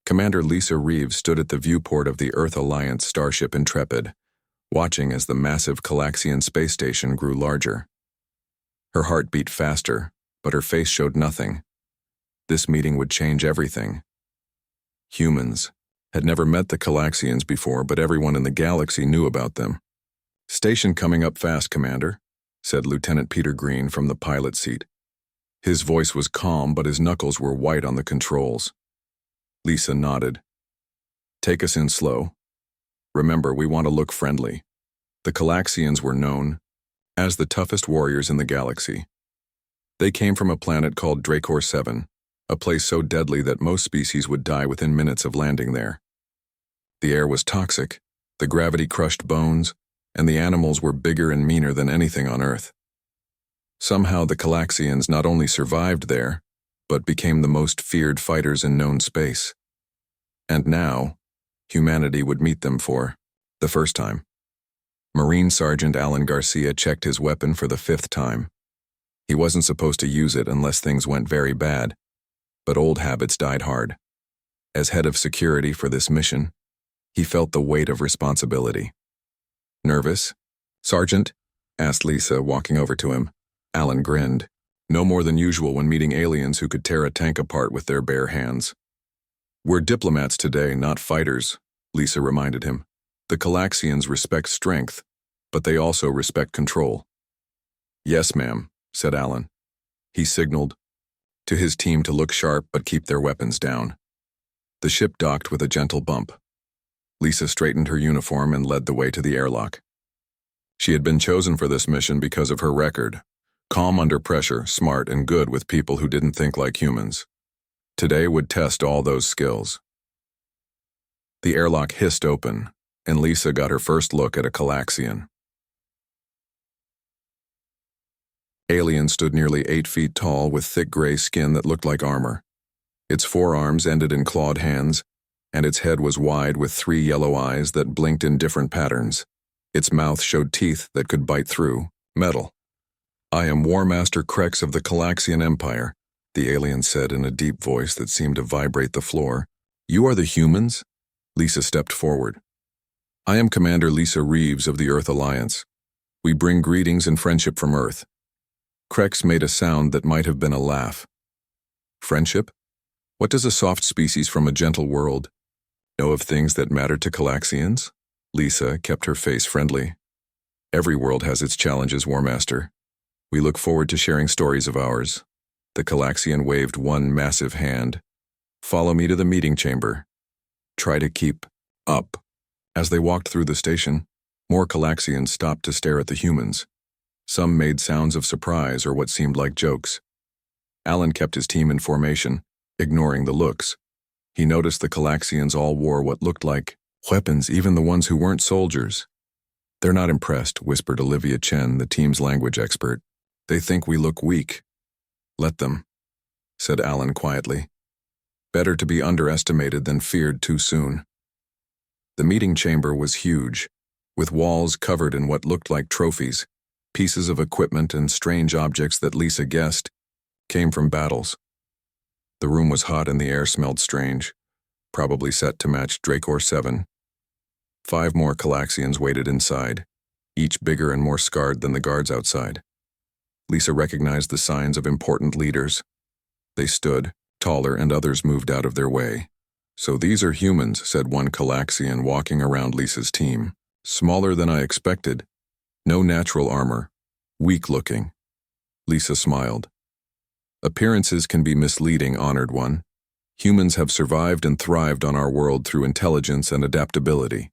Commander Lisa Reeves stood at the viewport of the Earth Alliance starship Intrepid, watching as the massive Calaxian space station grew larger. Her heart beat faster, but her face showed nothing. This meeting would change everything. Humans had never met the Calaxians before, but everyone in the galaxy knew about them. "Station coming up fast, Commander," said Lieutenant Peter Green from the pilot seat. His voice was calm, but his knuckles were white on the controls. Lisa nodded. "Take us in slow. Remember, we want to look friendly." The Calaxians were known as the toughest warriors in the galaxy. They came from a planet called Dracor 7, a place so deadly that most species would die within minutes of landing there. The air was toxic, the gravity crushed bones, and the animals were bigger and meaner than anything on Earth. Somehow the Calaxians not only survived there, but became the most feared fighters in known space. And now, humanity would meet them for the first time. Marine Sergeant Alan Garcia checked his weapon for the 5th time. He wasn't supposed to use it unless things went very bad, but old habits died hard. As head of security for this mission, he felt the weight of responsibility. "Nervous, Sergeant?" asked Lisa, walking over to him. Alan grinned. "No more than usual when meeting aliens who could tear a tank apart with their bare hands." "We're diplomats today, not fighters," Lisa reminded him. "The Calaxians respect strength, but they also respect control." "Yes, ma'am," said Alan. He signaled to his team to look sharp but keep their weapons down. The ship docked with a gentle bump. Lisa straightened her uniform and led the way to the airlock. She had been chosen for this mission because of her record. Calm under pressure, smart and good with people who didn't think like humans. Today would test all those skills. The airlock hissed open, and Lisa got her first look at a Calaxian. Alien stood nearly 8 feet tall with thick gray skin that looked like armor. Its forearms ended in clawed hands, and its head was wide with 3 yellow eyes that blinked in different patterns. Its mouth showed teeth that could bite through metal. "I am War Master Krex of the Calaxian Empire," the alien said in a deep voice that seemed to vibrate the floor. "You are the humans?" Lisa stepped forward. "I am Commander Lisa Reeves of the Earth Alliance. We bring greetings and friendship from Earth." Krex made a sound that might have been a laugh. "Friendship? What does a soft species from a gentle world know of things that matter to Calaxians?" Lisa kept her face friendly. "Every world has its challenges, War Master. We look forward to sharing stories of ours." The Calaxian waved one massive hand. "Follow me to the meeting chamber. Try to keep up." As they walked through the station, more Calaxians stopped to stare at the humans. Some made sounds of surprise or what seemed like jokes. Alan kept his team in formation, ignoring the looks. He noticed the Calaxians all wore what looked like weapons, even the ones who weren't soldiers. "They're not impressed," whispered Olivia Chen, the team's language expert. "They think we look weak." "Let them," said Alan quietly. "Better to be underestimated than feared too soon." The meeting chamber was huge, with walls covered in what looked like trophies, pieces of equipment and strange objects that Lisa guessed came from battles. The room was hot and the air smelled strange, probably set to match Dracor 7. 5 more Calaxians waited inside, each bigger and more scarred than the guards outside. Lisa recognized the signs of important leaders. They stood, taller, and others moved out of their way. "So these are humans," said one Calaxian walking around Lisa's team. "Smaller than I expected. No natural armor. Weak looking." Lisa smiled. "Appearances can be misleading, Honored One. Humans have survived and thrived on our world through intelligence and adaptability."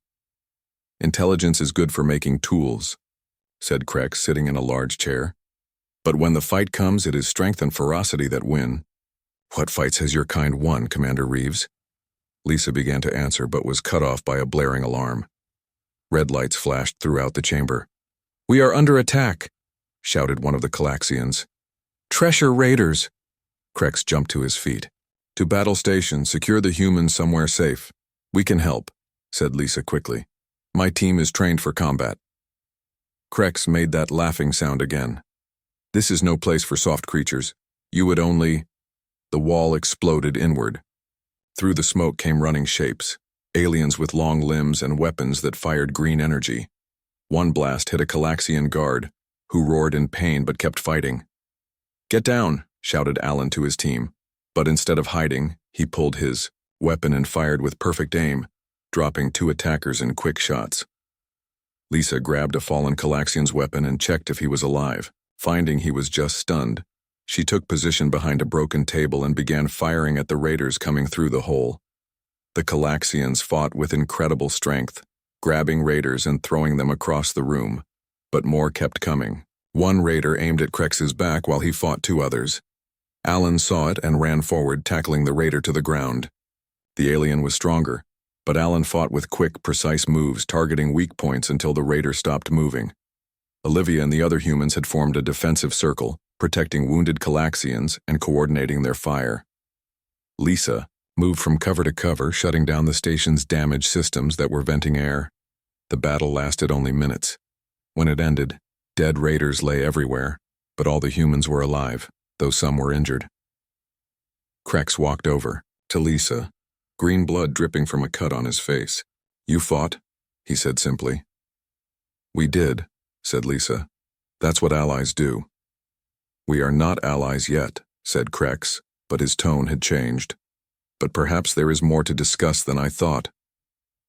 "Intelligence is good for making tools," said Krex, sitting in a large chair. "But when the fight comes, it is strength and ferocity that win." "What fights has your kind won, Commander Reeves?" Lisa began to answer, but was cut off by a blaring alarm. Red lights flashed throughout the chamber. "We are under attack," shouted one of the Calaxians. "Treasure raiders!" Krex jumped to his feet. "To battle station, secure the humans somewhere safe. We can help," said Lisa quickly. "My team is trained for combat." Krex made that laughing sound again. "This is no place for soft creatures. You would only—" The wall exploded inward. Through the smoke came running shapes, aliens with long limbs and weapons that fired green energy. One blast hit a Calaxian guard, who roared in pain but kept fighting. "Get down," shouted Alan to his team, but instead of hiding, he pulled his weapon and fired with perfect aim, dropping 2 attackers in quick shots. Lisa grabbed a fallen Calaxian's weapon and checked if he was alive. Finding he was just stunned, she took position behind a broken table and began firing at the raiders coming through the hole. The Calaxians fought with incredible strength, grabbing raiders and throwing them across the room, but more kept coming. One raider aimed at Crex's back while he fought 2 others. Alan saw it and ran forward, tackling the raider to the ground. The alien was stronger, but Alan fought with quick, precise moves, targeting weak points until the raider stopped moving. Olivia and the other humans had formed a defensive circle, protecting wounded Calaxians and coordinating their fire. Lisa moved from cover to cover, shutting down the station's damaged systems that were venting air. The battle lasted only minutes. When it ended, dead raiders lay everywhere, but all the humans were alive, though some were injured. Crex walked over to Lisa, green blood dripping from a cut on his face. "You fought?" he said simply. "We did," said Lisa. "That's what allies do." "We are not allies yet," said Crex, but his tone had changed. "But perhaps there is more to discuss than I thought."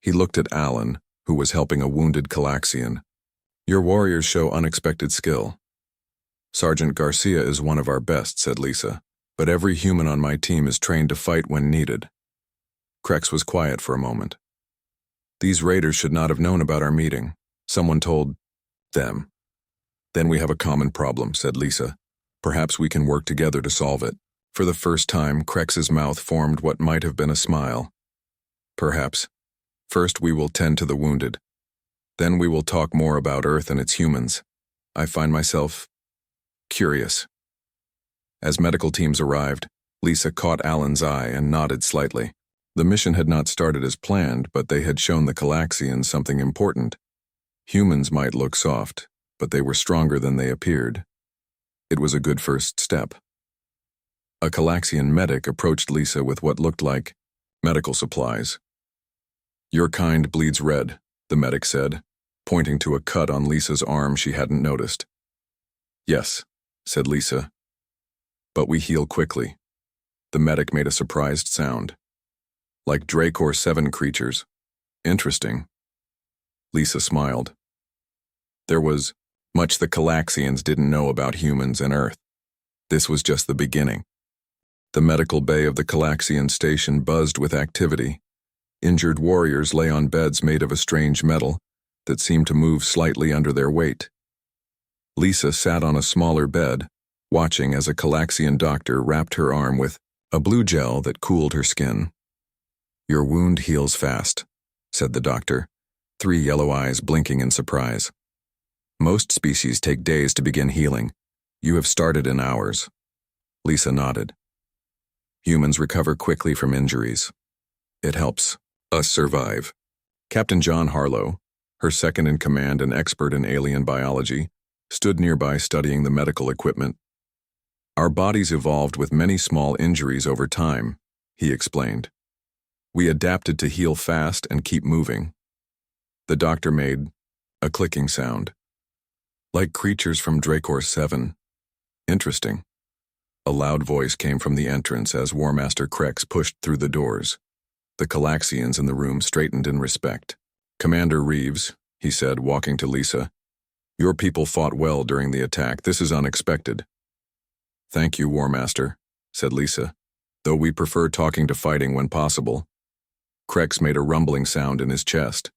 He looked at Alan, who was helping a wounded Calaxian. "Your warriors show unexpected skill." "Sergeant Garcia is one of our best," said Lisa, "but every human on my team is trained to fight when needed." Crex was quiet for a moment. "These raiders should not have known about our meeting. Someone told them." "Then we have a common problem," said Lisa. "Perhaps we can work together to solve it." For the first time, Crex's mouth formed what might have been a smile. "Perhaps. First we will tend to the wounded. Then we will talk more about Earth and its humans. I find myself curious." As medical teams arrived, Lisa caught Alan's eye and nodded slightly. The mission had not started as planned, but they had shown the Calaxians something important. Humans might look soft, but they were stronger than they appeared. It was a good first step. A Calaxian medic approached Lisa with what looked like medical supplies. "Your kind bleeds red," the medic said, pointing to a cut on Lisa's arm she hadn't noticed. "Yes," said Lisa. "But we heal quickly." The medic made a surprised sound. "Like Dracor 7 creatures. Interesting." Lisa smiled. There was much the Calaxians didn't know about humans and Earth. This was just the beginning. The medical bay of the Calaxian station buzzed with activity. Injured warriors lay on beds made of a strange metal that seemed to move slightly under their weight. Lisa sat on a smaller bed, watching as a Calaxian doctor wrapped her arm with a blue gel that cooled her skin. "Your wound heals fast," said the doctor, 3 yellow eyes blinking in surprise. "Most species take days to begin healing. You have started in hours." Lisa nodded. "Humans recover quickly from injuries. It helps us survive." Captain John Harlow, her second-in-command and expert in alien biology, stood nearby studying the medical equipment. "Our bodies evolved with many small injuries over time," he explained. "We adapted to heal fast and keep moving." The doctor made a clicking sound. "Like creatures from Dracor 7. Interesting." A loud voice came from the entrance as War Master Crex pushed through the doors. The Calaxians in the room straightened in respect. "Commander Reeves," he said, walking to Lisa, "your people fought well during the attack. This is unexpected." "Thank you, War Master," said Lisa, "though we prefer talking to fighting when possible." Crex made a rumbling sound in his chest.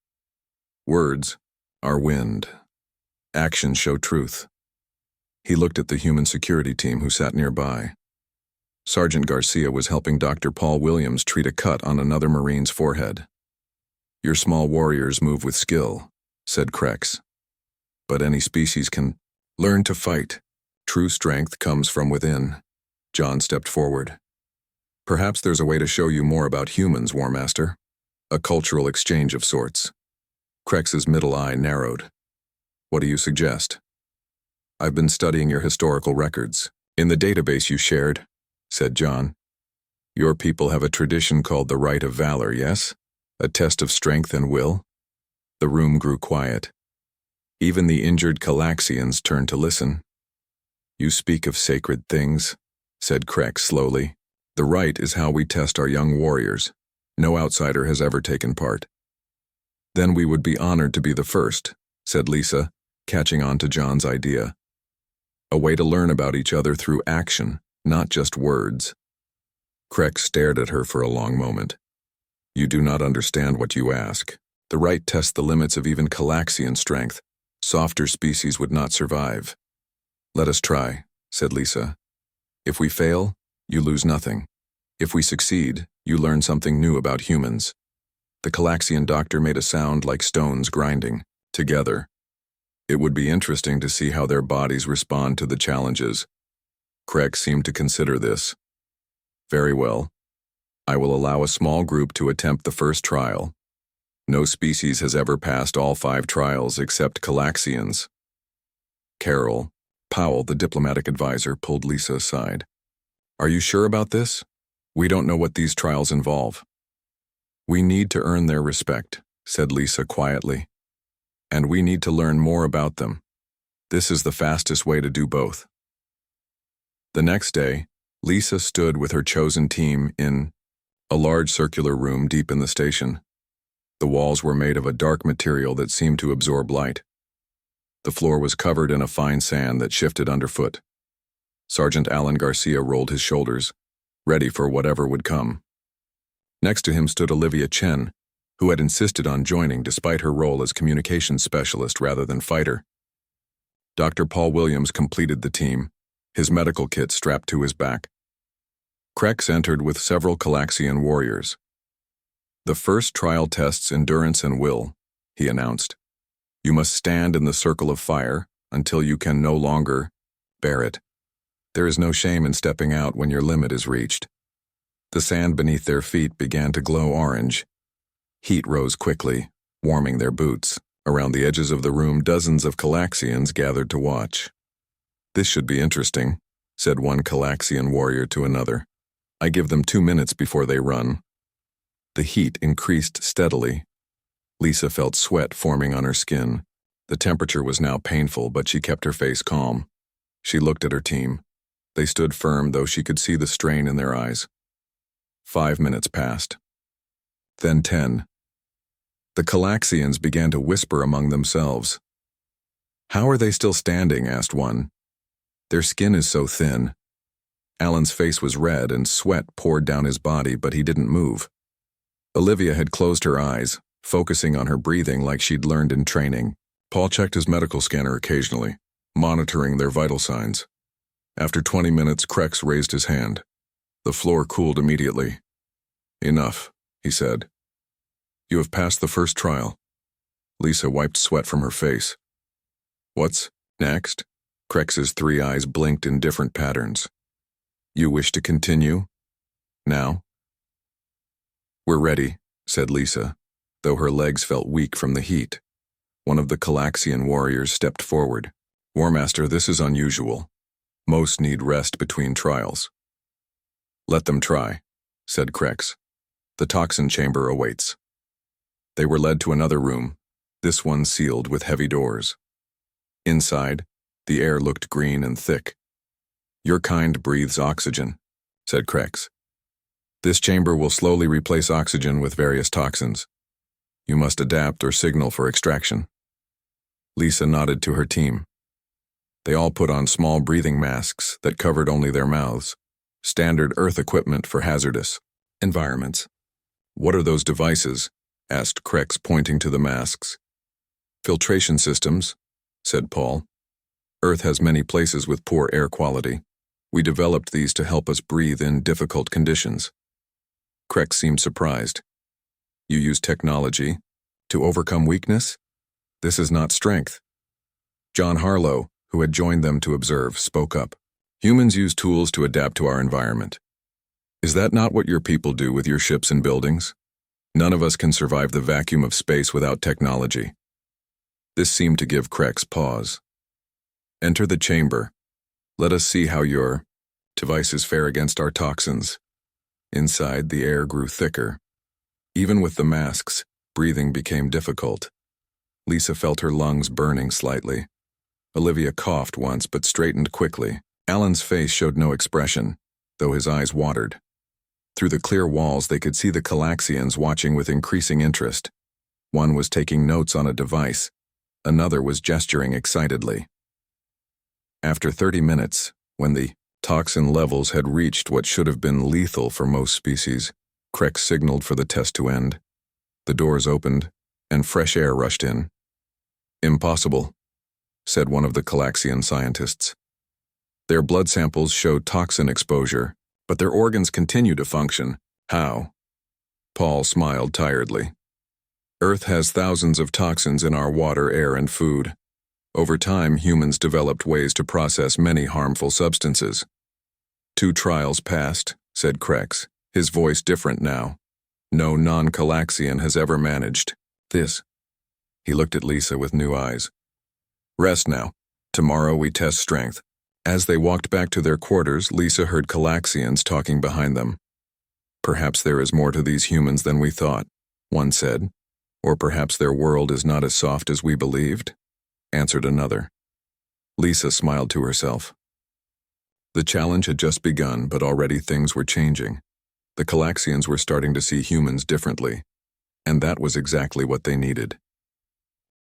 "Words are wind. Actions show truth." He looked at the human security team who sat nearby. Sergeant Garcia was helping Dr. Paul Williams treat a cut on another Marine's forehead. "Your small warriors move with skill," said Crex. "But any species can learn to fight. True strength comes from within." John stepped forward. "Perhaps there's a way to show you more about humans, War Master. A cultural exchange of sorts." Crex's middle eye narrowed. "What do you suggest?" "I've been studying your historical records. In the database you shared," said John. Your people have a tradition called the Rite of Valor, yes? A test of strength and will? The room grew quiet. Even the injured Calaxians turned to listen. You speak of sacred things, said Krex slowly. The rite is how we test our young warriors. No outsider has ever taken part. Then we would be honored to be the first, said Lisa, catching on to John's idea. A way to learn about each other through action, not just words. Krex stared at her for a long moment. You do not understand what you ask. The rite tests the limits of even Calaxian strength. Softer species would not survive. Let us try, said Lisa. If we fail, you lose nothing. If we succeed, you learn something new about humans. The Calaxian doctor made a sound like stones grinding, together. It would be interesting to see how their bodies respond to the challenges. Krex seemed to consider this. Very well. I will allow a small group to attempt the first trial. No species has ever passed all 5 trials except Calaxians. Carol, Powell, the diplomatic advisor, pulled Lisa aside. Are you sure about this? We don't know what these trials involve. We need to earn their respect, said Lisa quietly. And we need to learn more about them. This is the fastest way to do both. The next day, Lisa stood with her chosen team in a large circular room deep in the station. The walls were made of a dark material that seemed to absorb light. The floor was covered in a fine sand that shifted underfoot. Sergeant Alan Garcia rolled his shoulders, ready for whatever would come. Next to him stood Olivia Chen, who had insisted on joining despite her role as communications specialist rather than fighter. Dr. Paul Williams completed the team, his medical kit strapped to his back. Krex entered with several Calaxian warriors. The first trial tests endurance and will, he announced. You must stand in the circle of fire until you can no longer bear it. There is no shame in stepping out when your limit is reached. The sand beneath their feet began to glow orange. Heat rose quickly, warming their boots. Around the edges of the room, dozens of Calaxians gathered to watch. This should be interesting, said one Calaxian warrior to another. I give them 2 minutes before they run. The heat increased steadily. Lisa felt sweat forming on her skin. The temperature was now painful, but she kept her face calm. She looked at her team. They stood firm, though she could see the strain in their eyes. 5 minutes passed. Then 10. The Calaxians began to whisper among themselves. How are they still standing? Asked one. Their skin is so thin. Alan's face was red and sweat poured down his body, but he didn't move. Olivia had closed her eyes, focusing on her breathing like she'd learned in training. Paul checked his medical scanner occasionally, monitoring their vital signs. After 20 minutes, Krex raised his hand. The floor cooled immediately. Enough, he said. You have passed the first trial. Lisa wiped sweat from her face. What's next? Krex's 3 eyes blinked in different patterns. You wish to continue? Now? We're ready, said Lisa, though her legs felt weak from the heat. One of the Calaxian warriors stepped forward. War Master, this is unusual. Most need rest between trials. Let them try, said Krex. The toxin chamber awaits. They were led to another room, this one sealed with heavy doors. Inside, the air looked green and thick. Your kind breathes oxygen, said Krex. This chamber will slowly replace oxygen with various toxins. You must adapt or signal for extraction. Lisa nodded to her team. They all put on small breathing masks that covered only their mouths, standard Earth equipment for hazardous environments. What are those devices? Asked Krex, pointing to the masks. Filtration systems, said Paul. Earth has many places with poor air quality. We developed these to help us breathe in difficult conditions. Krex seemed surprised. You use technology to overcome weakness? This is not strength. John Harlow, who had joined them to observe, spoke up. Humans use tools to adapt to our environment. Is that not what your people do with your ships and buildings? None of us can survive the vacuum of space without technology. This seemed to give Krex pause. Enter the chamber. Let us see how your devices fare against our toxins. Inside, the air grew thicker. Even with the masks, breathing became difficult. Lisa felt her lungs burning slightly. Olivia coughed once but straightened quickly. Alan's face showed no expression, though his eyes watered. Through the clear walls, they could see the Calaxians watching with increasing interest. One was taking notes on a device. Another was gesturing excitedly. After 30 minutes, when the toxin levels had reached what should have been lethal for most species, Krex signaled for the test to end. The doors opened, and fresh air rushed in. "Impossible," said one of the Calaxian scientists. "Their blood samples showed toxin exposure, but their organs continue to function. How?" Paul smiled tiredly. "Earth has thousands of toxins in our water, air, and food. Over time, humans developed ways to process many harmful substances." 2 trials passed, said Krex, his voice different now. "No non-Calaxian has ever managed this." He looked at Lisa with new eyes. "Rest now. Tomorrow we test strength." As they walked back to their quarters, Lisa heard Calaxians talking behind them. "Perhaps there is more to these humans than we thought," one said. "Or perhaps their world is not as soft as we believed," answered another. Lisa smiled to herself. The challenge had just begun, but already things were changing. The Calaxians were starting to see humans differently, and that was exactly what they needed.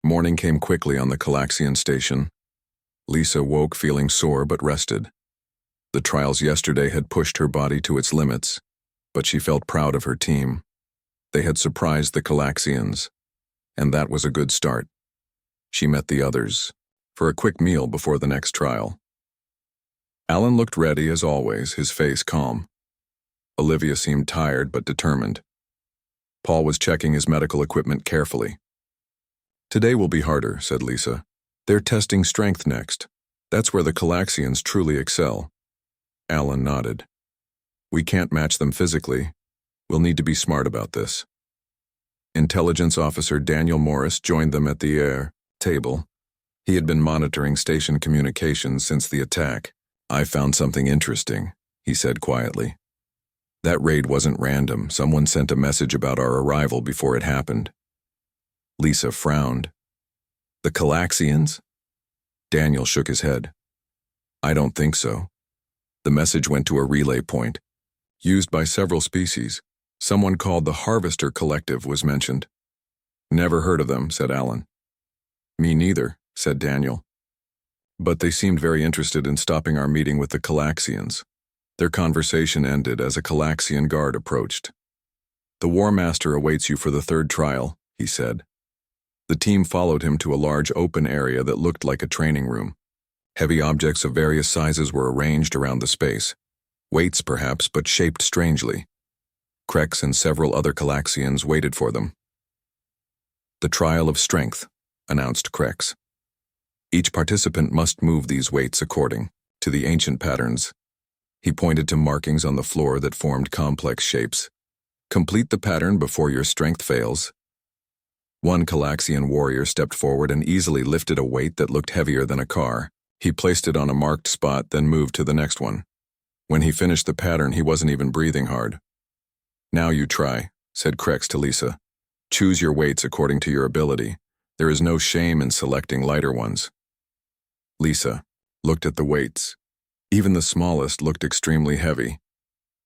Morning came quickly on the Calaxian station. Lisa woke feeling sore but rested. The trials yesterday had pushed her body to its limits, but she felt proud of her team. They had surprised the Calaxians, and that was a good start. She met the others for a quick meal before the next trial. Alan looked ready as always, his face calm. Olivia seemed tired but determined. Paul was checking his medical equipment carefully. "Today will be harder," said Lisa. "They're testing strength next. That's where the Calaxians truly excel." Alan nodded. "We can't match them physically. We'll need to be smart about this." Intelligence Officer Daniel Morris joined them at the air table. He had been monitoring station communications since the attack. "I found something interesting," he said quietly. "That raid wasn't random. Someone sent a message about our arrival before it happened." Lisa frowned. "The Calaxians?" Daniel shook his head. "I don't think so. The message went to a relay point, used by several species. Someone called the Harvester Collective was mentioned." "Never heard of them," said Alan. "Me neither," said Daniel. "But they seemed very interested in stopping our meeting with the Calaxians." Their conversation ended as a Calaxian guard approached. "The War Master awaits you for the 3rd trial," he said. The team followed him to a large open area that looked like a training room. Heavy objects of various sizes were arranged around the space. Weights, perhaps, but shaped strangely. Krex and several other Calaxians waited for them. "The trial of strength," announced Krex. "Each participant must move these weights according to the ancient patterns." He pointed to markings on the floor that formed complex shapes. "Complete the pattern before your strength fails." One Calaxian warrior stepped forward and easily lifted a weight that looked heavier than a car. He placed it on a marked spot, then moved to the next one. When he finished the pattern, he wasn't even breathing hard. "Now you try," said Krex to Lisa. "Choose your weights according to your ability. There is no shame in selecting lighter ones." Lisa looked at the weights. Even the smallest looked extremely heavy.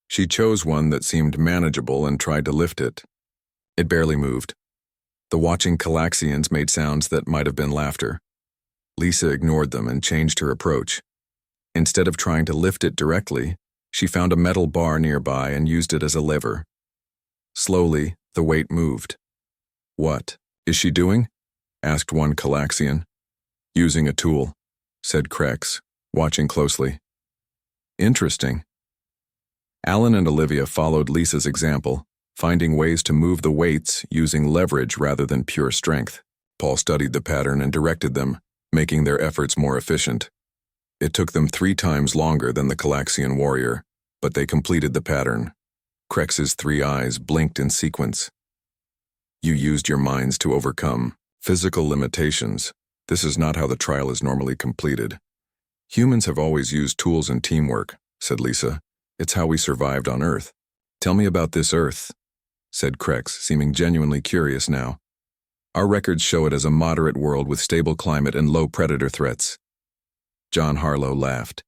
She chose one that seemed manageable and tried to lift it. It barely moved. The watching Calaxians made sounds that might have been laughter. Lisa ignored them and changed her approach. Instead of trying to lift it directly, she found a metal bar nearby and used it as a lever. Slowly, the weight moved. "What is she doing?" asked one Calaxian. "Using a tool," said Krex, watching closely. "Interesting." Alan and Olivia followed Lisa's example, finding ways to move the weights using leverage rather than pure strength. Paul studied the pattern and directed them, making their efforts more efficient. It took them 3 times longer than the Calaxian warrior, but they completed the pattern. Krex's 3 eyes blinked in sequence. "You used your minds to overcome physical limitations. This is not how the trial is normally completed." "Humans have always used tools and teamwork," said Lisa. "It's how we survived on Earth." Tell me about this Earth, said Krex, seeming genuinely curious now. Our records show it as a moderate world with stable climate and low predator threats. John Harlow laughed.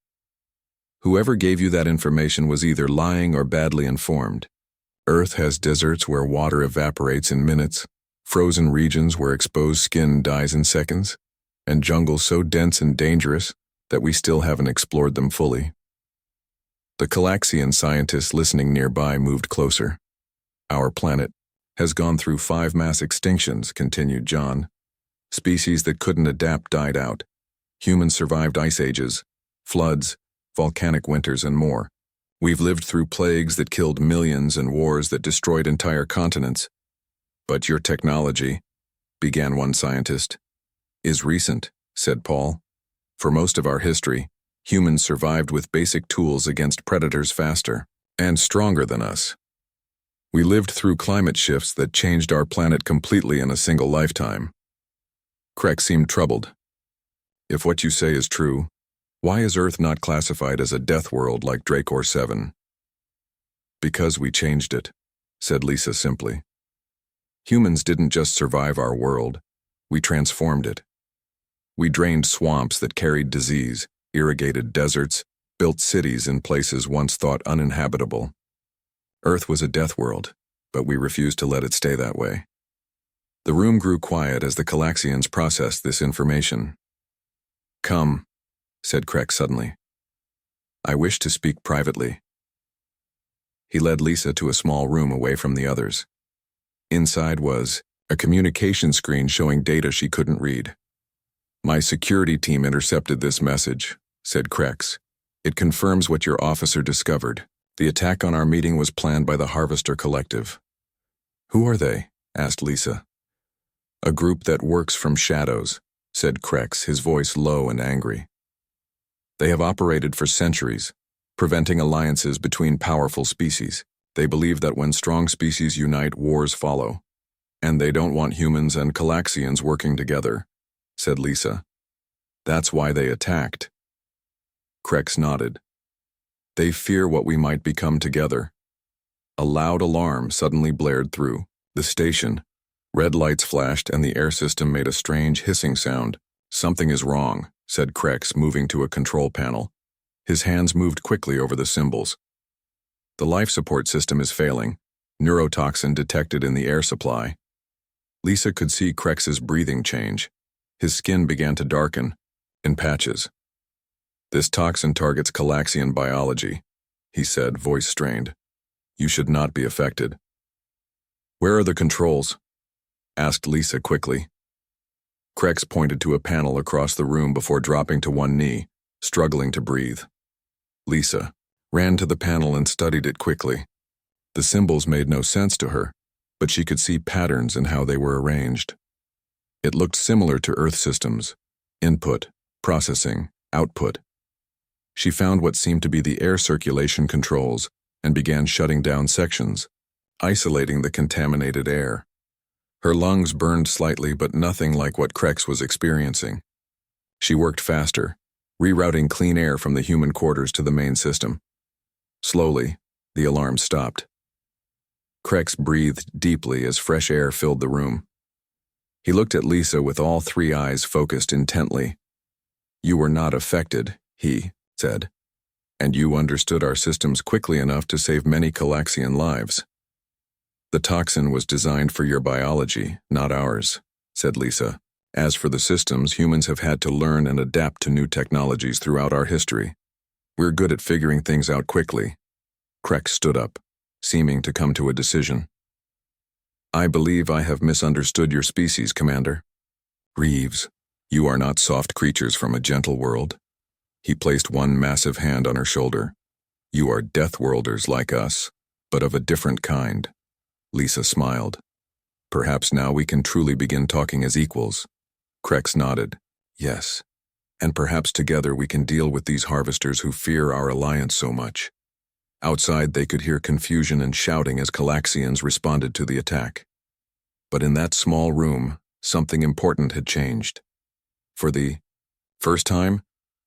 Whoever gave you that information was either lying or badly informed. Earth has deserts where water evaporates in minutes, frozen regions where exposed skin dies in seconds, and jungles so dense and dangerous that we still haven't explored them fully. The Calaxian scientists listening nearby moved closer. Our planet has gone through 5 mass extinctions, continued John. Species that couldn't adapt died out. Humans survived ice ages, floods, volcanic winters, and more. We've lived through plagues that killed millions and wars that destroyed entire continents. But your technology, began one scientist, is recent, said Paul. For most of our history, humans survived with basic tools against predators faster and stronger than us. We lived through climate shifts that changed our planet completely in a single lifetime. Krex seemed troubled. If what you say is true, why is Earth not classified as a death world like Dracor 7? Because we changed it, said Lisa simply. Humans didn't just survive our world, we transformed it. We drained swamps that carried disease, irrigated deserts, built cities in places once thought uninhabitable. Earth was a death world, but we refused to let it stay that way. The room grew quiet as the Calaxians processed this information. Come, said Krex suddenly. I wish to speak privately. He led Lisa to a small room away from the others. Inside was a communication screen showing data she couldn't read. My security team intercepted this message, said Krex. It confirms what your officer discovered. The attack on our meeting was planned by the Harvester Collective. Who are they? Asked Lisa. A group that works from shadows, said Krex, his voice low and angry. They have operated for centuries, preventing alliances between powerful species. They believe that when strong species unite, wars follow. And they don't want humans and Calaxians working together, said Lisa. That's why they attacked. Krex nodded. They fear what we might become together. A loud alarm suddenly blared through the station. Red lights flashed and the air system made a strange hissing sound. Something is wrong, said Krex, moving to a control panel. His hands moved quickly over the symbols. The life support system is failing. Neurotoxin detected in the air supply. Lisa could see Krex's breathing change. His skin began to darken, in patches. This toxin targets Calaxian biology, he said, voice strained. You should not be affected. Where are the controls? Asked Lisa quickly. Krex pointed to a panel across the room before dropping to one knee, struggling to breathe. Lisa ran to the panel and studied it quickly. The symbols made no sense to her, but she could see patterns in how they were arranged. It looked similar to Earth systems: input, processing, output. She found what seemed to be the air circulation controls and began shutting down sections, isolating the contaminated air. Her lungs burned slightly, but nothing like what Krex was experiencing. She worked faster, rerouting clean air from the human quarters to the main system. Slowly, the alarm stopped. Krex breathed deeply as fresh air filled the room. He looked at Lisa with all 3 eyes focused intently. You were not affected, he said, and you understood our systems quickly enough to save many Calaxian lives. The toxin was designed for your biology, not ours, said Lisa. As for the systems, humans have had to learn and adapt to new technologies throughout our history. We're good at figuring things out quickly. Krex stood up, seeming to come to a decision. I believe I have misunderstood your species, Commander. Reeves, you are not soft creatures from a gentle world. He placed one massive hand on her shoulder. You are Deathworlders like us, but of a different kind. Lisa smiled. Perhaps now we can truly begin talking as equals. Krex nodded. Yes. And perhaps together we can deal with these harvesters who fear our alliance so much. Outside they could hear confusion and shouting as Calaxians responded to the attack. But in that small room, something important had changed. For the first time,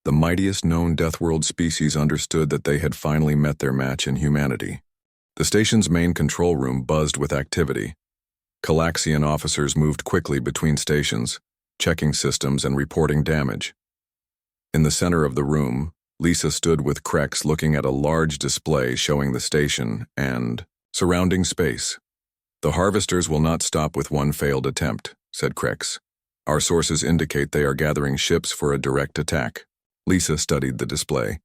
the mightiest known Deathworld species understood that they had finally met their match in humanity. The station's main control room buzzed with activity. Calaxian officers moved quickly between stations, checking systems and reporting damage. In the center of the room, Lisa stood with Krex looking at a large display showing the station and surrounding space. "The harvesters will not stop with one failed attempt," said Krex. "Our sources indicate they are gathering ships for a direct attack." Lisa studied the display.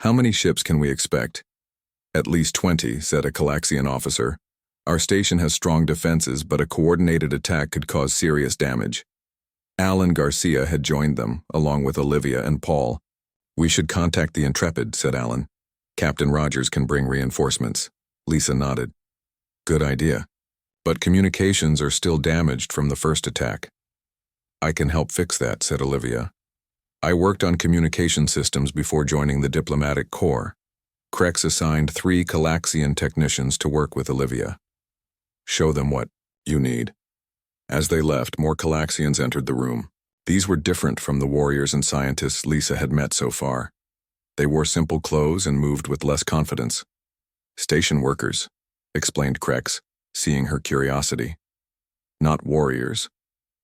"How many ships can we expect?" "At least 20, said a Calaxian officer. "Our station has strong defenses, but a coordinated attack could cause serious damage." Alan Garcia had joined them, along with Olivia and Paul. "We should contact the Intrepid," said Alan. "Captain Rogers can bring reinforcements." Lisa nodded. "Good idea. But communications are still damaged from the first attack." "I can help fix that," said Olivia. "I worked on communication systems before joining the diplomatic corps." Krex assigned 3 Calaxian technicians to work with Olivia. "Show them what you need." As they left, more Calaxians entered the room. These were different from the warriors and scientists Lisa had met so far. They wore simple clothes and moved with less confidence. "Station workers," explained Krex, seeing her curiosity. "Not warriors,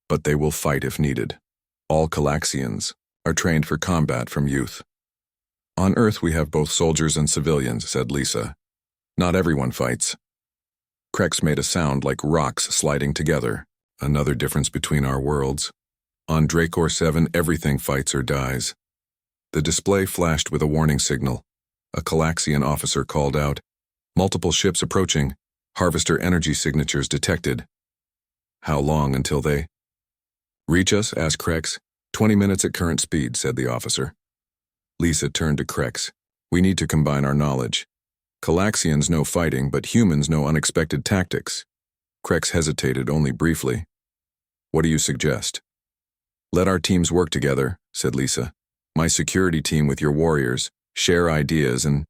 but they will fight if needed. All Calaxians are trained for combat from youth." "On Earth we have both soldiers and civilians," said Lisa. "Not everyone fights." Krex made a sound like rocks sliding together. "Another difference between our worlds. On Dracor 7, everything fights or dies." The display flashed with a warning signal. A Calaxian officer called out, "Multiple ships approaching. Harvester energy signatures detected." "How long until they reach us?" asked Krex. 20 minutes at current speed," said the officer. Lisa turned to Krex. "We need to combine our knowledge. Calaxians know fighting, but humans know unexpected tactics." Krex hesitated only briefly. "What do you suggest?" "Let our teams work together," said Lisa. "My security team with your warriors, share ideas and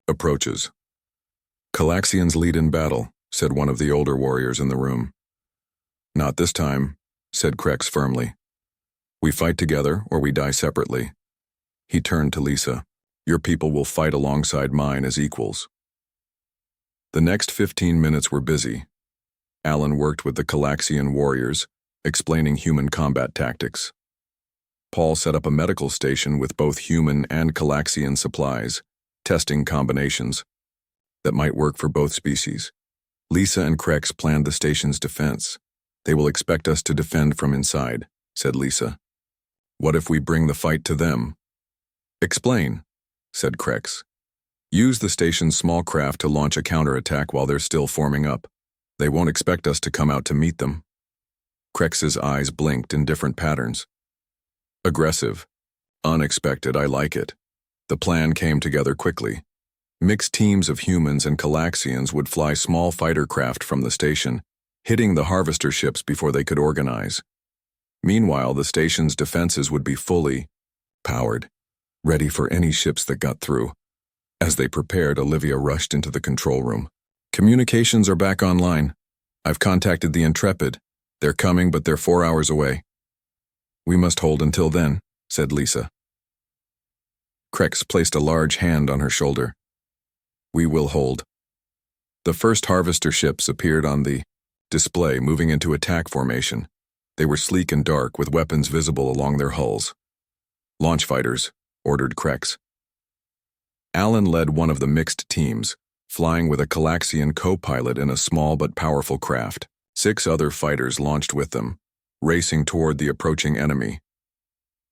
approaches." "Calaxians lead in battle," said one of the older warriors in the room. "Not this time," said Krex firmly. "We fight together or we die separately." He turned to Lisa. "Your people will fight alongside mine as equals." The next 15 minutes were busy. Alan worked with the Calaxian warriors, explaining human combat tactics. Paul set up a medical station with both human and Calaxian supplies, testing combinations that might work for both species. Lisa and Krex planned the station's defense. "They will expect us to defend from inside," said Lisa. "What if we bring the fight to them?" "Explain," said Krex. "Use the station's small craft to launch a counterattack while they're still forming up. They won't expect us to come out to meet them." Krex's eyes blinked in different patterns. "Aggressive. Unexpected, I like it." The plan came together quickly. Mixed teams of humans and Calaxians would fly small fighter craft from the station, hitting the harvester ships before they could organize. Meanwhile, the station's defenses would be fully powered, ready for any ships that got through. As they prepared, Olivia rushed into the control room. "Communications are back online. I've contacted the Intrepid. They're coming, but they're 4 hours away." "We must hold until then," said Lisa. Krex placed a large hand on her shoulder. "We will hold." The first harvester ships appeared on the display, moving into attack formation. They were sleek and dark, with weapons visible along their hulls. "Launch fighters," ordered Krex. Alan led one of the mixed teams, flying with a Calaxian co-pilot in a small but powerful craft. 6 other fighters launched with them, racing toward the approaching enemy.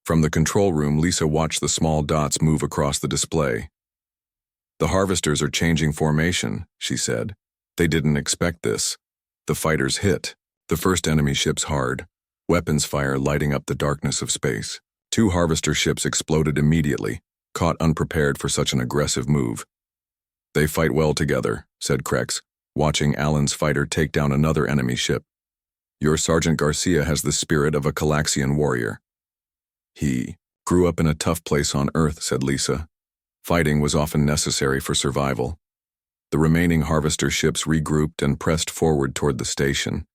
From the control room, Lisa watched the small dots move across the display. "The harvesters are changing formation," she said. "They didn't expect this." The fighters hit. The first enemy ships hard, weapons fire lighting up the darkness of space. 2 harvester ships exploded immediately, caught unprepared for such an aggressive move. "They fight well together," said Krex, watching Alan's fighter take down another enemy ship. "Your Sergeant Garcia has the spirit of a Calaxian warrior." "He grew up in a tough place on Earth," said Lisa. "Fighting was often necessary for survival." The remaining harvester ships regrouped and pressed forward toward the station.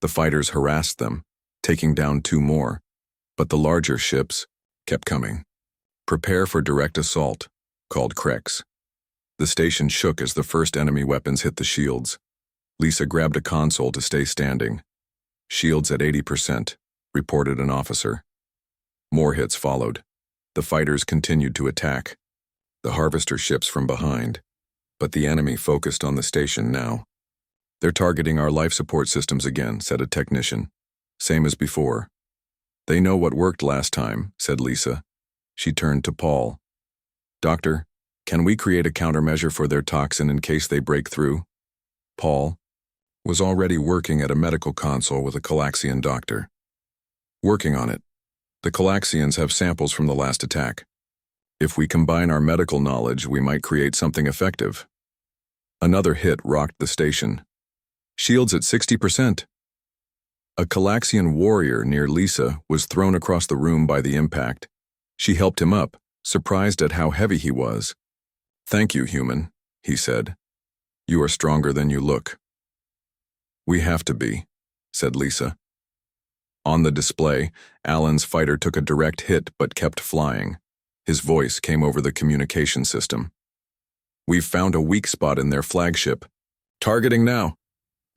The fighters harassed them, taking down 2 more, but the larger ships kept coming. "Prepare for direct assault," called Krex. The station shook as the first enemy weapons hit the shields. Lisa grabbed a console to stay standing. "Shields at 80%, reported an officer. More hits followed. The fighters continued to attack. The harvester ships from behind. But the enemy focused on the station now. "They're targeting our life support systems again," said a technician. "Same as before." "They know what worked last time," said Lisa. She turned to Paul. "Doctor, can we create a countermeasure for their toxin in case they break through?" Paul was already working at a medical console with a Calaxian doctor. "Working on it. The Calaxians have samples from the last attack. If we combine our medical knowledge, we might create something effective." Another hit rocked the station. "Shields at 60%. A Calaxian warrior near Lisa was thrown across the room by the impact. She helped him up, surprised at how heavy he was. "Thank you, human," he said. "You are stronger than you look." "We have to be," said Lisa. On the display, Alan's fighter took a direct hit but kept flying. His voice came over the communication system. "We've found a weak spot in their flagship. Targeting now."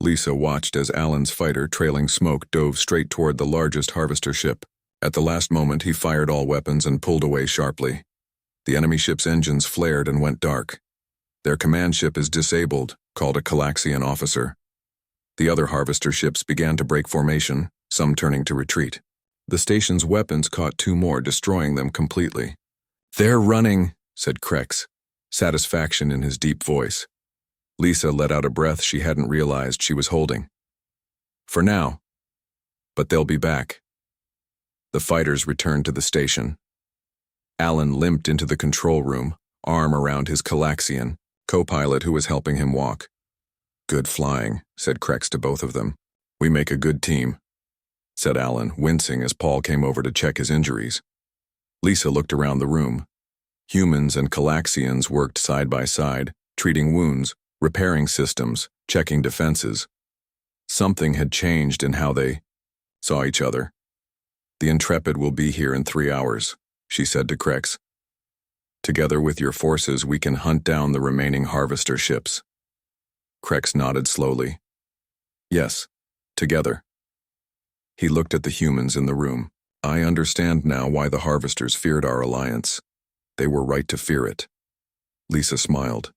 Lisa watched as Alan's fighter, trailing smoke, dove straight toward the largest harvester ship. At the last moment, he fired all weapons and pulled away sharply. The enemy ship's engines flared and went dark. "Their command ship is disabled," called a Calaxian officer. The other harvester ships began to break formation, some turning to retreat. The station's weapons caught two more, destroying them completely. "They're running," said Krex, satisfaction in his deep voice. Lisa let out a breath she hadn't realized she was holding. "For now. But they'll be back." The fighters returned to the station. Alan limped into the control room, arm around his Calaxian, co-pilot who was helping him walk. "Good flying," said Krex to both of them. "We make a good team," said Alan, wincing as Paul came over to check his injuries. Lisa looked around the room. Humans and Calaxians worked side by side, treating wounds, repairing systems, checking defenses. Something had changed in how they saw each other. "The Intrepid will be here in 3 hours," she said to Krex. "Together with your forces, we can hunt down the remaining harvester ships." Krex nodded slowly. "Yes, together." He looked at the humans in the room. "I understand now why the harvesters feared our alliance. They were right to fear it." Lisa smiled.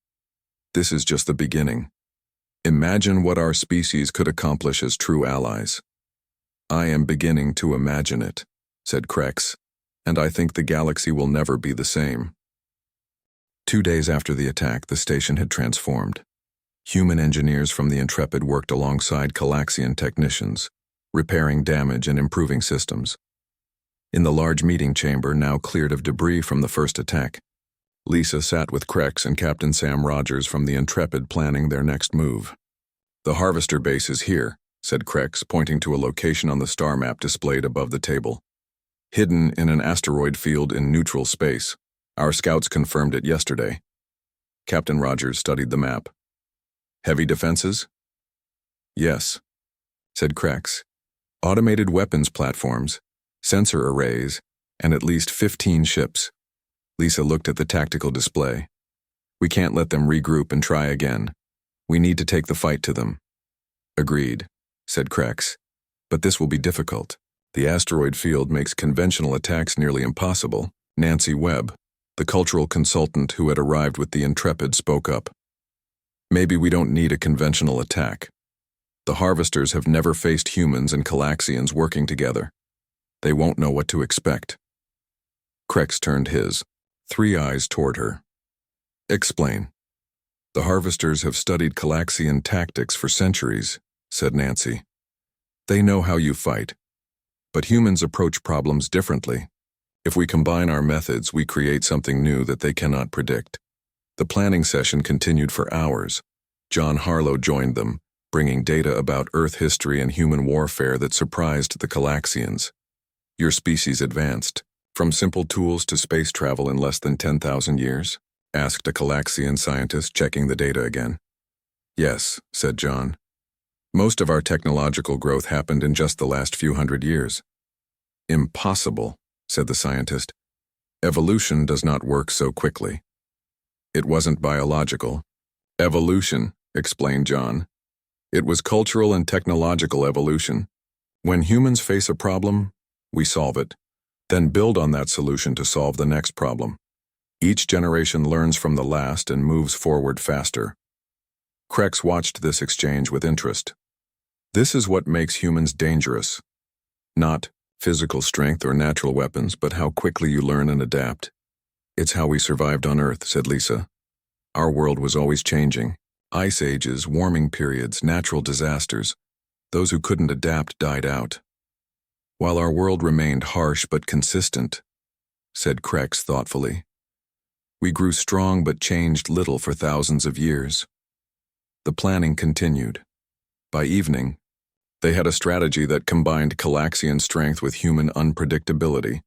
"This is just the beginning. Imagine what our species could accomplish as true allies." "I am beginning to imagine it," said Krex, "and I think the galaxy will never be the same." 2 days after the attack, the station had transformed. Human engineers from the Intrepid worked alongside Calaxian technicians, repairing damage and improving systems. In the large meeting chamber, now cleared of debris from the first attack, Lisa sat with Krex and Captain Sam Rogers from the Intrepid planning their next move. "The harvester base is here," said Krex, pointing to a location on the star map displayed above the table. "Hidden in an asteroid field in neutral space. Our scouts confirmed it yesterday." Captain Rogers studied the map. "Heavy defenses?" "Yes," said Krex. "Automated weapons platforms, sensor arrays, and at least 15 ships." Lisa looked at the tactical display. "We can't let them regroup and try again. We need to take the fight to them." "Agreed," said Krex. "But this will be difficult. The asteroid field makes conventional attacks nearly impossible." Nancy Webb, the cultural consultant who had arrived with the Intrepid, spoke up. "Maybe we don't need a conventional attack. The harvesters have never faced humans and Calaxians working together. They won't know what to expect." Krex turned his 3 eyes toward her. "Explain." "The harvesters have studied Calaxian tactics for centuries," said Nancy. "They know how you fight. But humans approach problems differently. If we combine our methods, we create something new that they cannot predict." The planning session continued for hours. John Harlow joined them, bringing data about Earth history and human warfare that surprised the Calaxians. "Your species advanced from simple tools to space travel in less than 10,000 years?" asked a Calaxian scientist, checking the data again. "Yes," said John. "Most of our technological growth happened in just the last few hundred years." "Impossible," said the scientist. "Evolution does not work so quickly." It wasn't biological. Evolution, explained John. It was cultural and technological evolution. When humans face a problem, we solve it, then build on that solution to solve the next problem. Each generation learns from the last and moves forward faster. Krex watched this exchange with interest. This is what makes humans dangerous. Not physical strength or natural weapons, but how quickly you learn and adapt. It's how we survived on Earth, said Lisa. Our world was always changing. Ice ages, warming periods, natural disasters. Those who couldn't adapt died out. While our world remained harsh but consistent, said Krex thoughtfully. We grew strong but changed little for thousands of years. The planning continued. By evening, they had a strategy that combined Calaxian strength with human unpredictability.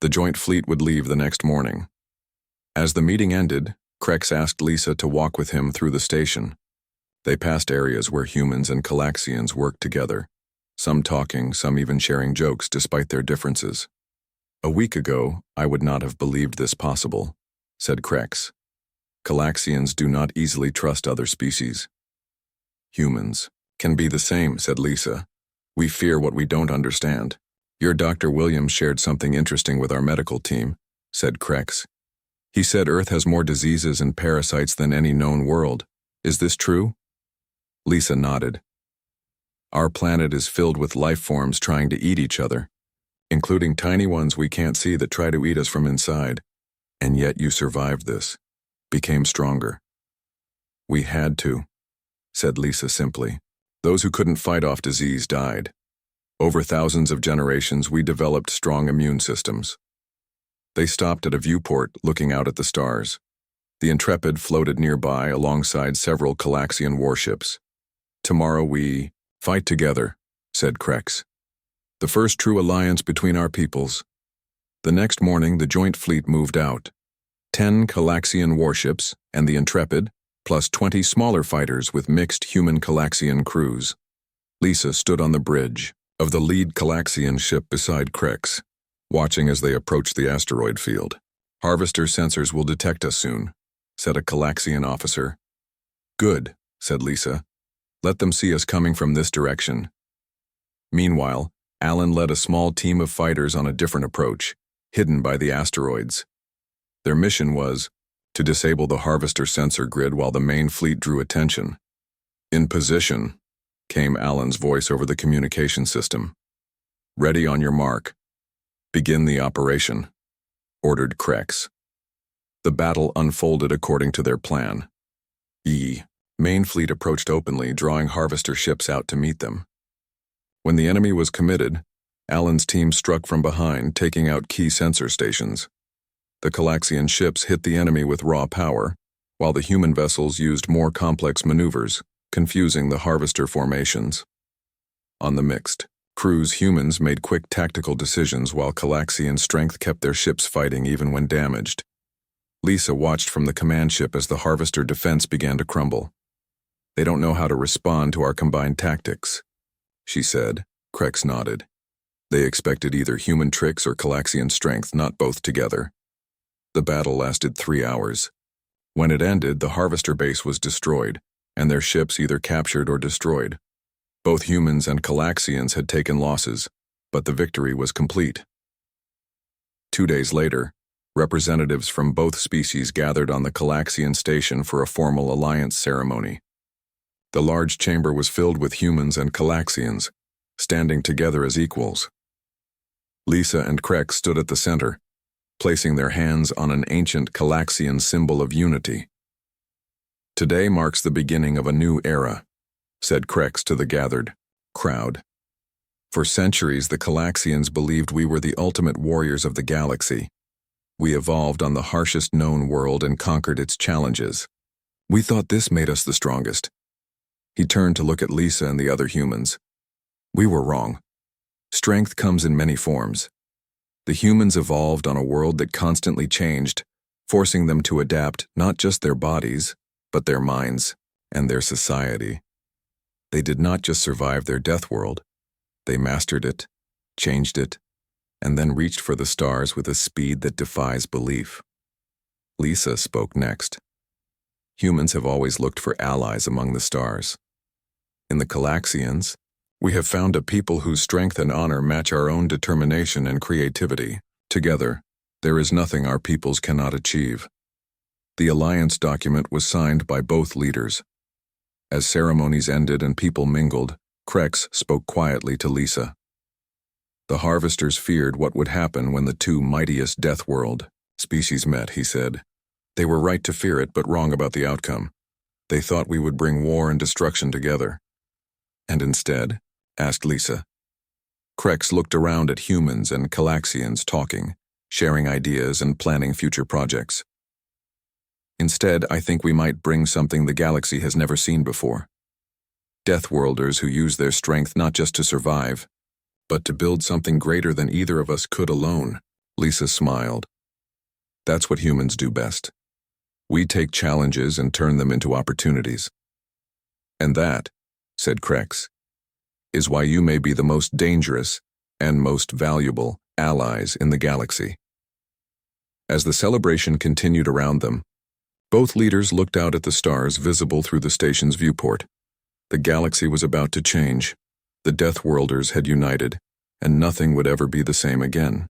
The joint fleet would leave the next morning. As the meeting ended, Krex asked Lisa to walk with him through the station. They passed areas where humans and Calaxians worked together, some talking, some even sharing jokes despite their differences. A week ago, I would not have believed this possible, said Krex. Calaxians do not easily trust other species. Humans can be the same, said Lisa. We fear what we don't understand. Your Dr. Williams shared something interesting with our medical team, said Krex. He said Earth has more diseases and parasites than any known world. Is this true? Lisa nodded. Our planet is filled with life forms trying to eat each other, including tiny ones we can't see that try to eat us from inside. And yet you survived this, became stronger. We had to, said Lisa simply. Those who couldn't fight off disease died. Over thousands of generations, we developed strong immune systems. They stopped at a viewport, looking out at the stars. The Intrepid floated nearby alongside several Calaxian warships. Tomorrow we fight together, said Krex. The first true alliance between our peoples. The next morning, the joint fleet moved out. 10 Calaxian warships and the Intrepid, plus 20 smaller fighters with mixed human-Calaxian crews. Lisa stood on the bridge of the lead Calaxian ship beside Krex, watching as they approached the asteroid field. Harvester sensors will detect us soon, said a Calaxian officer. Good, said Lisa. Let them see us coming from this direction. Meanwhile, Alan led a small team of fighters on a different approach, hidden by the asteroids. Their mission was to disable the Harvester sensor grid while the main fleet drew attention. In position, came Alan's voice over the communication system. Ready on your mark. Begin the operation, ordered Krex. The battle unfolded according to their plan. Main fleet approached openly, drawing Harvester ships out to meet them. When the enemy was committed, Alan's team struck from behind, taking out key sensor stations. The Calaxian ships hit the enemy with raw power, while the human vessels used more complex maneuvers, confusing the Harvester formations. On the mixed crews, humans made quick tactical decisions while Calaxian strength kept their ships fighting even when damaged. Lisa watched from the command ship as the Harvester defense began to crumble. They don't know how to respond to our combined tactics, she said. Krex nodded. They expected either human tricks or Calaxian strength, not both together. The battle lasted 3 hours. When it ended, the Harvester base was destroyed, and their ships either captured or destroyed. Both humans and Calaxians had taken losses, but the victory was complete. 2 days later, representatives from both species gathered on the Calaxian station for a formal alliance ceremony. The large chamber was filled with humans and Calaxians, standing together as equals. Lisa and Krex stood at the center, placing their hands on an ancient Calaxian symbol of unity. Today marks the beginning of a new era, said Krex to the gathered crowd. For centuries, the Calaxians believed we were the ultimate warriors of the galaxy. We evolved on the harshest known world and conquered its challenges. We thought this made us the strongest. He turned to look at Lisa and the other humans. We were wrong. Strength comes in many forms. The humans evolved on a world that constantly changed, forcing them to adapt not just their bodies, but their minds and their society. They did not just survive their death world. They mastered it, changed it, and then reached for the stars with a speed that defies belief. Lisa spoke next. Humans have always looked for allies among the stars. In the Calaxians, we have found a people whose strength and honor match our own determination and creativity. Together, there is nothing our peoples cannot achieve. The alliance document was signed by both leaders. As ceremonies ended and people mingled, Krex spoke quietly to Lisa. The harvesters feared what would happen when the two Mightiest Deathworld species met, he said. They were right to fear it, but wrong about the outcome. They thought we would bring war and destruction together. And instead? Asked Lisa. Krex looked around at humans and Calaxians talking, sharing ideas and planning future projects. Instead, I think we might bring something the galaxy has never seen before. Deathworlders who use their strength not just to survive, but to build something greater than either of us could alone. Lisa smiled. That's what humans do best. We take challenges and turn them into opportunities. And that, said Krex, is why you may be the most dangerous and most valuable allies in the galaxy. As the celebration continued around them, both leaders looked out at the stars visible through the station's viewport. The galaxy was about to change. The Deathworlders had united, and nothing would ever be the same again.